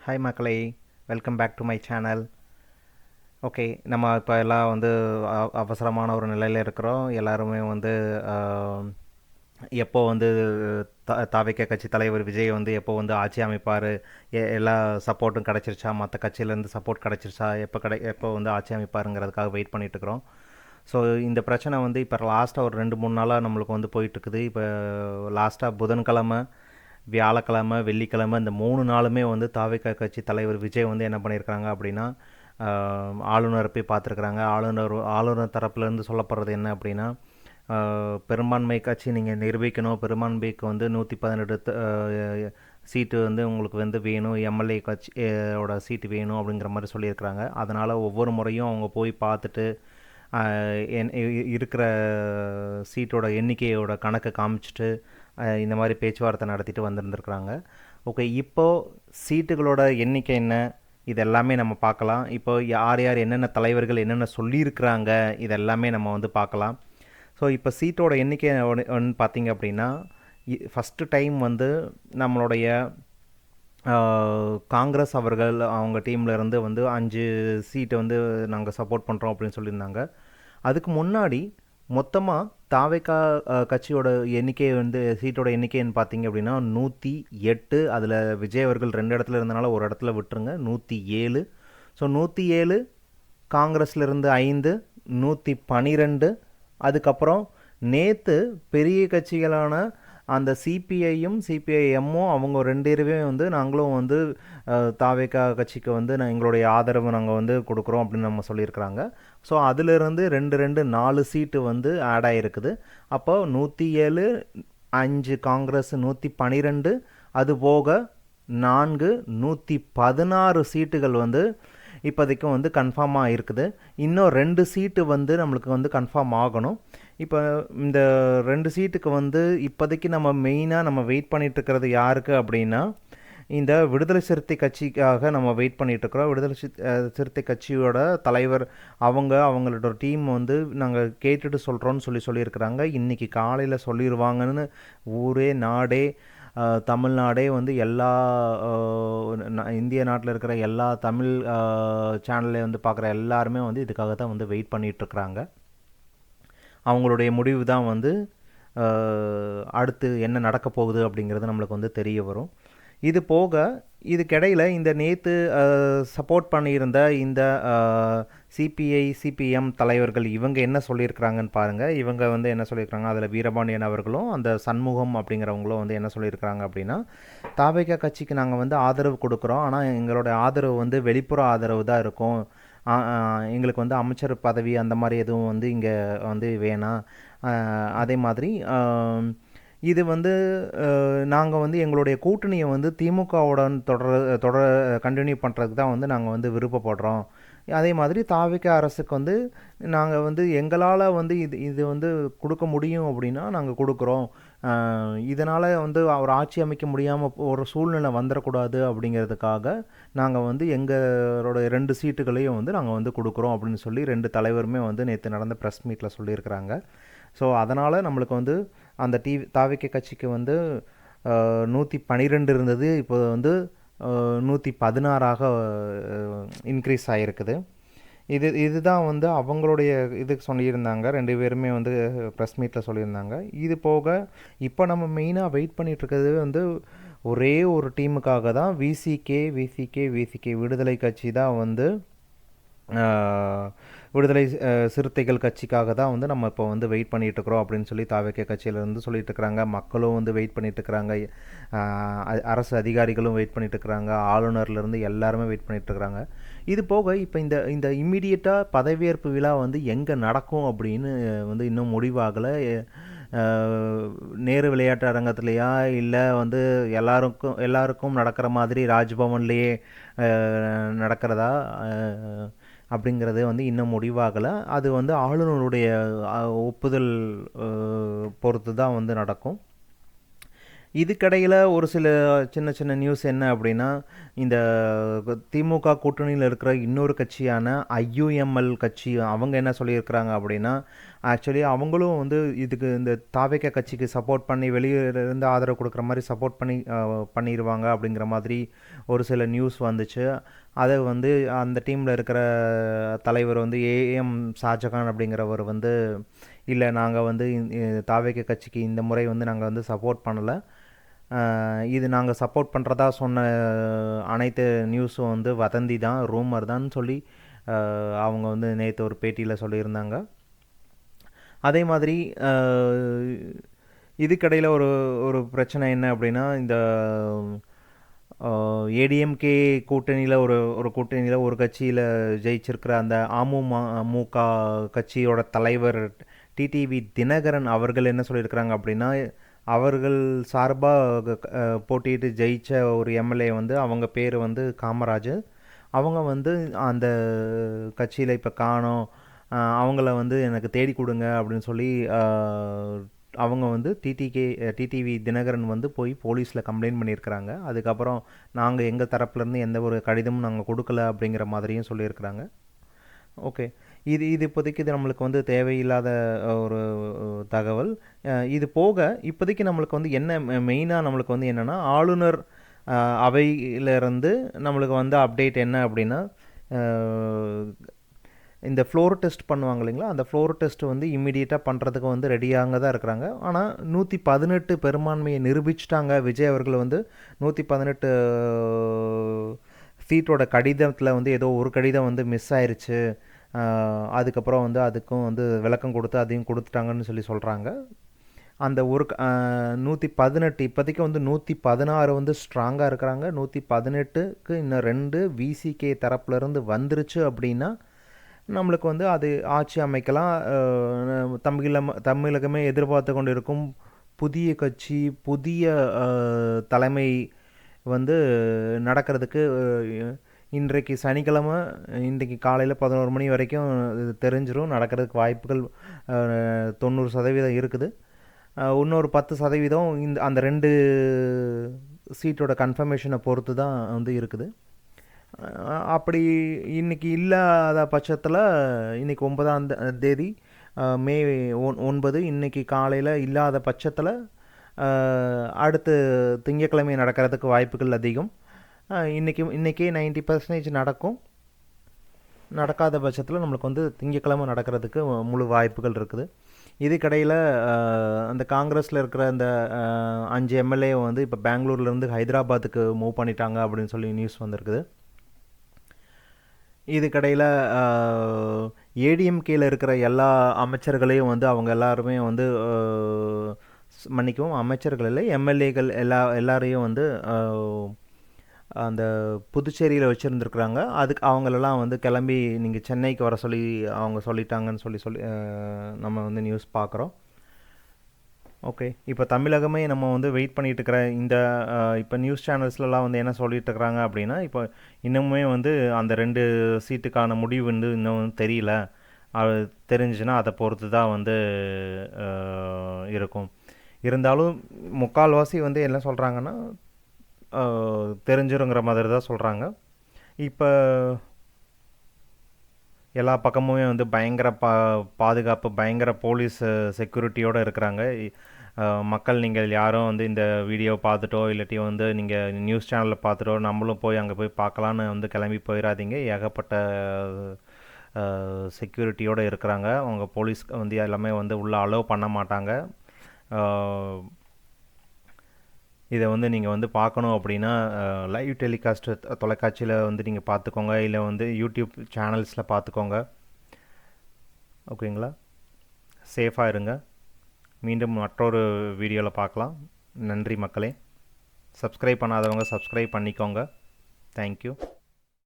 Hi மக்களே, welcome back to my channel. Okay, நம்ம இப்போ எல்லாம் வந்து அவசரமான ஒரு நிலையில் இருக்கிறோம். எல்லாருமே வந்து ஆஹ், எப்போ வந்து தாவேக்கா கட்சி தலைவர் விஜய் வந்து எப்போ வந்து ஆட்சி அமைப்பார், எல்லா சப்போர்ட்டும் கிடச்சிருச்சா, மற்ற கட்சியிலேருந்து சப்போர்ட் கிடச்சிருச்சா, எப்போ வந்து ஆட்சி அமைப்பாருங்கிறதுக்காக வெயிட் பண்ணிட்டு இருக்கிறோம். ஸோ இந்த பிரச்சனை வந்து இப்போ லாஸ்ட்டாக ஒரு 2-3 நாளாக நம்மளுக்கு வந்து போயிட்டுருக்குது. இப்போ லாஸ்ட்டாக புதன்கிழமை, வியாழக்கிழமை, வெள்ளிக்கிழமை இந்த 3 நாளுமே வந்து தாவேக்கா கட்சி தலைவர் விஜய் வந்து என்ன பண்ணியிருக்காங்க அப்படின்னா, ஆளுநரை போய் பார்த்துருக்குறாங்க. ஆளுநர் தரப்புலேருந்து சொல்லப்படுறது என்ன அப்படின்னா, பெரும்பான்மை கட்சி நீங்கள் நிரூபிக்கணும், பெரும்பான்மைக்கு வந்து 118 சீட்டு வந்து உங்களுக்கு வந்து வேணும், எம்எல்ஏ கட்சி ஓட சீட்டு வேணும் அப்படிங்கிற மாதிரி சொல்லியிருக்கிறாங்க. அதனால் ஒவ்வொரு முறையும் அவங்க போய் பார்த்துட்டு இருக்கிற சீட்டோட எண்ணிக்கையோட கணக்கை காமிச்சிட்டு இந்த மாதிரி பேச்சுவார்த்தை நடத்திட்டு வந்துருந்துருக்குறாங்க. ஓகே, இப்போது சீட்டுகளோட எண்ணிக்கை என்ன, இது எல்லாமே நம்ம பார்க்கலாம். இப்போ யார் யார் என்னென்ன தலைவர்கள் என்னென்ன சொல்லியிருக்கிறாங்க, இதெல்லாமே நம்ம வந்து பார்க்கலாம். ஸோ இப்போ சீட்டோட எண்ணிக்கை ஒன்று பார்த்தீங்க அப்படின்னா, ஃபஸ்ட்டு டைம் வந்து நம்மளுடைய காங்கிரஸ் அவர்கள் அவங்க டீமில் இருந்து வந்து 5 சீட்டை வந்து நாங்கள் சப்போர்ட் பண்ணுறோம் அப்படின்னு சொல்லியிருந்தாங்க. அதுக்கு முன்னாடி மொத்தமாக தாவேக்கா கட்சியோட எண்ணிக்கை வந்து சீட்டோட எண்ணிக்கைன்னு பார்த்தீங்க அப்படின்னா 108. அதில் விஜய் அவர்கள் 2 இடத்துல இருந்தனால ஒரு இடத்துல விட்டுருங்க, 107. ஸோ 107, காங்கிரஸில் இருந்து 5, 112. அதுக்கப்புறம் நேற்று பெரிய கட்சிகளான அந்த சிபிஐயும் சிபிஐஎம்மும் அவங்க 2 பேருமே வந்து நாங்களும் வந்து தாவேக்கா கட்சிக்கு வந்து எங்களுடைய ஆதரவு நாங்கள் வந்து கொடுக்குறோம் அப்படின்னு நம்ம சொல்லியிருக்கிறாங்க. ஸோ அதிலிருந்து 2-4 சீட்டு வந்து ஆட் ஆகிருக்குது. அப்போ 107, 5 காங்கிரஸ், 112, அது போக 4, 116 சீட்டுகள் வந்து இப்போதைக்கும் வந்து கன்ஃபார்மாக இருக்குது. இன்னும் 2 சீட்டு வந்து நம்மளுக்கு வந்து கன்ஃபார்ம் ஆகணும். இப்போ இந்த 2 சீட்டுக்கு வந்து இப்போதைக்கு நம்ம மெயினாக நம்ம வெயிட் பண்ணிகிட்ருக்கிறது யாருக்கு அப்படின்னா, இந்த விடுதலை சிறுத்தை கட்சிக்காக நம்ம வெயிட் பண்ணிகிட்ருக்குறோம். விடுதலை சிறுத்தை கட்சியோட தலைவர் அவங்களோட டீம் வந்து நாங்கள் கேட்டுட்டு சொல்கிறோன்னு சொல்லியிருக்கிறாங்க. இன்றைக்கி காலையில் சொல்லிடுவாங்கன்னு ஊரே நாடே தமிழ்நாடே வந்து எல்லா இந்திய நாட்டில் இருக்கிற எல்லா தமிழ் சேனல்ல வந்து பார்க்குற எல்லாருமே வந்து இதுக்காக தான் வந்து வெயிட் பண்ணிகிட்ருக்குறாங்க. அவங்களுடைய முடிவு தான் வந்து அடுத்து என்ன நடக்க போகுது அப்படிங்கிறது நம்மளுக்கு வந்து தெரிய வரும். இது போக இதுக்கிடையில் இந்த நேற்று சப்போர்ட் பண்ணியிருந்த இந்த சிபிஐ சிபிஎம் தலைவர்கள் இவங்க என்ன சொல்லியிருக்கிறாங்கன்னு பாருங்கள். இவங்க வந்து என்ன சொல்லியிருக்கிறாங்க, அதில் வீரபாண்டியன் அவர்களும் அந்த சண்முகம் அப்படிங்கிறவங்களும் வந்து என்ன சொல்லியிருக்கிறாங்க அப்படின்னா, தாவேக்கா கட்சிக்கு நாங்கள் வந்து ஆதரவு கொடுக்குறோம், ஆனால் எங்களோட ஆதரவு வந்து வெளிப்புற ஆதரவு தான் இருக்கும், எங்களுக்கு வந்து அமைச்சர் பதவி அந்த மாதிரி எதுவும் வந்து இங்கே வந்து வேணாம். அதே மாதிரி இது வந்து நாங்கள் வந்து எங்களுடைய கூட்டணியை வந்து திமுகவுடன் தொடர கண்டினியூ பண்ணுறதுக்கு தான் வந்து நாங்கள் வந்து விருப்பப்படுறோம். அதே மாதிரி தாவேக்கா அரசுக்கு வந்து நாங்கள் வந்து எங்களால் வந்து இது வந்து கொடுக்க முடியும் அப்படின்னா நாங்கள் கொடுக்குறோம். இதனால் வந்து அவர் ஆட்சி அமைக்க முடியாமல் ஒரு சூழ்நிலை வந்துடக்கூடாது அப்படிங்கிறதுக்காக நாங்கள் வந்து எங்களோட 2 சீட்டுகளையும் வந்து நாங்கள் வந்து கொடுக்குறோம் அப்படின்னு சொல்லி 2 தலைவருமே வந்து நேற்று நடந்த ப்ரெஸ் மீட்டில் சொல்லியிருக்கிறாங்க. ஸோ அதனால் நம்மளுக்கு வந்து அந்த தாவேக்கா கட்சிக்கு வந்து 112 இருந்தது, இப்போ வந்து 116ஆக இன்க்ரீஸ் ஆகிருக்குது. இதுதான் வந்து அவங்களுடைய இதுக்கு சொல்லியிருந்தாங்க. 2 பேருமே வந்து ப்ரெஸ் மீட்டில் சொல்லியிருந்தாங்க. இது போக இப்போ நம்ம மெயினாக வெயிட் பண்ணிகிட்ருக்கிறது வந்து ஒரே ஒரு டீமுக்காக தான், விசிகே விடுதலை கட்சி தான் வந்து விடுதலை சிறுத்தைகள் கட்சிக்காக தான் வந்து நம்ம இப்போ வந்து வெயிட் பண்ணிகிட்ருக்குறோம் அப்படின்னு சொல்லி தாவேக்கா கட்சியிலேருந்து சொல்லிட்டு இருக்கிறாங்க. மக்களும் வந்து வெயிட் பண்ணிகிட்ருக்குறாங்க, அரசு அதிகாரிகளும் வெயிட் பண்ணிகிட்ருக்குறாங்க, ஆளுநர்லேருந்து எல்லாருமே வெயிட் பண்ணிகிட்ருக்குறாங்க. இது போக இப்போ இந்த இந்த இம்மிடியட்டாக பதவியேற்பு விழா வந்து எங்கே நடக்கும் அப்படின்னு வந்து இன்னும் முடிவாகலை. நேரு விளையாட்டு அரங்கத்துலையா, இல்லை வந்து எல்லாருக்கும் நடக்கிற மாதிரி ராஜ்பவன்லேயே நடக்கிறதா அப்படிங்கிறது வந்து இன்னும் முடிவாகலை. அது வந்து ஆளுநருடைய ஒப்புதல் பொறுத்து தான் வந்து நடக்கும். இதுக்கிடையில் ஒரு சில சின்ன சின்ன நியூஸ் என்ன அப்படின்னா, இந்த திமுக கூட்டணியில் இருக்கிற இன்னொரு கட்சியான ஐயுஎம்எல் கட்சி அவங்க என்ன சொல்லியிருக்கிறாங்க அப்படின்னா, ஆக்சுவலி அவங்களும் வந்து இதுக்கு இந்த தாவேகா கட்சிக்கு சப்போர்ட் பண்ணி வெளியிலிருந்து ஆதரவு கொடுக்குற மாதிரி சப்போர்ட் பண்ணிடுவாங்க அப்படிங்கிற மாதிரி ஒரு சில நியூஸ் வந்துச்சு. அதை வந்து அந்த டீமில் இருக்கிற தலைவர் வந்து ஏஎம் ஷாஜகான் அப்படிங்கிறவர் வந்து, இல்லை நாங்கள் வந்து தாவேகா கட்சிக்கு இந்த முறை வந்து நாங்கள் வந்து சப்போர்ட் பண்ணலை, இது நாங்கள் சப்போர்ட் பண்ணுறதா சொன்ன அனைத்து நியூஸும் வந்து வதந்தி தான், ரூமர் தான் சொல்லி அவங்க வந்து நேற்று ஒரு பேட்டியில் சொல்லியிருந்தாங்க. அதே மாதிரி இதுக்கடையில் ஒரு ஒரு பிரச்சனை என்ன அப்படின்னா, இந்த ஏடிஎம்கே கூட்டணியில் ஒரு கூட்டணியில் ஒரு கட்சியில் ஜெயிச்சிருக்கிற அந்த அமமுக கட்சியோட தலைவர் டிடிவி தினகரன் அவர்கள் என்ன சொல்லியிருக்கிறாங்க அப்படின்னா, அவர்கள் சார்பாக போட்டியிட்டு ஜெயித்த ஒரு எம்எல்ஏ வந்து அவங்க பேர் வந்து காமராஜ், அவங்க வந்து அந்த கட்சியில் இப்போ காணோம், அவங்கள வந்து எனக்கு தேடி கொடுங்க அப்படின்னு சொல்லி அவங்க வந்து டிடிவி தினகரன் வந்து போய் போலீஸில் கம்ப்ளைண்ட் பண்ணியிருக்கிறாங்க. அதுக்கப்புறம் நாங்கள் எங்கள் தரப்புலேருந்து எந்த ஒரு கடிதமும் நாங்கள் கொடுக்கல அப்படிங்கிற மாதிரியும் சொல்லியிருக்கிறாங்க. ஓகே, இது இப்போதைக்கு இது நம்மளுக்கு வந்து தேவையில்லாத ஒரு தகவல். இது போக இப்போதைக்கு நம்மளுக்கு வந்து என்ன மெயினாக நம்மளுக்கு வந்து என்னென்னா, ஆளுநர் அவையிலிருந்து நம்மளுக்கு வந்து அப்டேட் என்ன அப்படின்னா, இந்த ஃப்ளோர் டெஸ்ட் பண்ணுவாங்க இல்லைங்களா, அந்த ஃப்ளோர் டெஸ்ட் வந்து இம்மிடியேட்டாக பண்ணுறதுக்கு வந்து ரெடியாக தான் இருக்கிறாங்க. ஆனால் 118 பெரும்பான்மையை நிரூபிச்சிட்டாங்க. விஜய் அவர்கள் வந்து 118 சீட்டோட கடிதத்தில் வந்து ஏதோ ஒரு கடிதம் வந்து மிஸ் ஆயிடுச்சு, அதுக்கப்புறம் வந்து அதுக்கும் வந்து விளக்கம் கொடுத்து அதையும் கொடுத்துட்டாங்கன்னு சொல்லி சொல்கிறாங்க. அந்த ஒரு 118 இப்போதைக்கு வந்து 116 வந்து ஸ்ட்ராங்காக இருக்கிறாங்க. 118க்கு இன்னும் 2 விசிகே தரப்புலேருந்து வந்துருச்சு அப்படின்னா நம்மளுக்கு வந்து அது ஆட்சி அமைக்கலாம். தமிழகமே எதிர்பார்த்து கொண்டு இருக்கும் புதிய கட்சி, புதிய தலைமை வந்து நடக்கிறதுக்கு இன்றைக்கு சனிக்கிழமை, இன்றைக்கு காலையில் 11 மணி வரைக்கும் தெரிஞ்சிடும். நடக்கிறதுக்கு வாய்ப்புகள் 90% இருக்குது. இன்னொரு 10% அந்த 2 சீட்டோட கன்ஃபர்மேஷனை பொறுத்து தான் வந்து இருக்குது. அப்படி இன்றைக்கி இல்லாத பட்சத்தில், இன்றைக்கி 9ஆம் தேதி மே 9, இன்றைக்கி காலையில் இல்லாத பட்சத்தில் அடுத்து திங்கட்கிழமை நடக்கிறதுக்கு வாய்ப்புகள் அதிகம். இன்றைக்கே 90% நடக்கும். நடக்காத பட்சத்தில் நம்மளுக்கு வந்து திங்கட்கிழமை நடக்கிறதுக்கு முழு வாய்ப்புகள் இருக்குது. இதுக்கடையில் அந்த காங்கிரஸில் இருக்கிற அந்த 5 எம்எல்ஏ வந்து இப்போ பெங்களூர்லேருந்து ஹைதராபாத்துக்கு மூவ் பண்ணிட்டாங்க அப்படின்னு சொல்லி நியூஸ் வந்திருக்குது. இதுக்கடையில் ஏடிஎம்கேயில் இருக்கிற எல்லா அமைச்சர்களையும் வந்து அவங்க எல்லாருமே வந்து மன்னிக்கவும், அமைச்சர்கள் இல்லை, எம்எல்ஏக்கள் எல்லாரையும் வந்து அந்த புதுச்சேரியில் வச்சுருந்துருக்குறாங்க. அதுக்கு அவங்களெல்லாம் வந்து கிளம்பி நீங்கள் சென்னைக்கு வர சொல்லி அவங்க சொல்லிட்டாங்கன்னு சொல்லி நம்ம வந்து நியூஸ் பார்க்குறோம். ஓகே, இப்போ தமிழகமே நம்ம வந்து வெயிட் பண்ணிகிட்டு இருக்கிற இந்த இப்போ நியூஸ் சேனல்ஸ்லாம் வந்து என்ன சொல்லிகிட்டு இருக்கிறாங்க அப்படின்னா, இப்போ இன்னுமே வந்து அந்த 2 சீட்டுக்கான முடிவு வந்து இன்னும் தெரியல, அது தெரிஞ்சுன்னா அதை பொறுத்து தான் வந்து இருக்கும். இருந்தாலும் முக்கால்வாசி வந்து என்ன சொல்கிறாங்கன்னா தெரிஞ்சிருங்கிற மாதிரி தான் சொல்கிறாங்க. இப்போ எல்லா பக்கமுமே வந்து பயங்கர பாதுகாப்பு, பயங்கர போலீஸ் செக்யூரிட்டியோடு இருக்கிறாங்க. மக்கள் நீங்கள் யாரும் வந்து இந்த வீடியோ பார்த்துட்டோ இல்லாட்டி வந்து நீங்கள் நியூஸ் சேனலில் பார்த்துட்டோ நம்மளும் போய் அங்கே போய் பார்க்கலான்னு வந்து கிளம்பி போயிடாதீங்க. ஏகப்பட்ட செக்யூரிட்டியோடு இருக்கிறாங்க. அவங்க போலீஸ் வந்து எல்லாமே வந்து உள்ளே அலோவ் பண்ண மாட்டாங்க. இதை வந்து நீங்கள் வந்து பார்க்கணும் அப்படின்னா லைவ் டெலிகாஸ்ட் தொலைக்காட்சியில் வந்து நீங்கள் பார்த்துக்கோங்க, இல்லை வந்து யூடியூப் சேனல்ஸில் பார்த்துக்கோங்க. ஓகேங்களா? சேஃபாக இருங்க. மீண்டும் மற்றொரு வீடியோவில் பார்க்கலாம். நன்றி மக்களே. சப்ஸ்கிரைப் பண்ணாதவங்க சப்ஸ்கிரைப் பண்ணிக்கோங்க. தேங்க்யூ.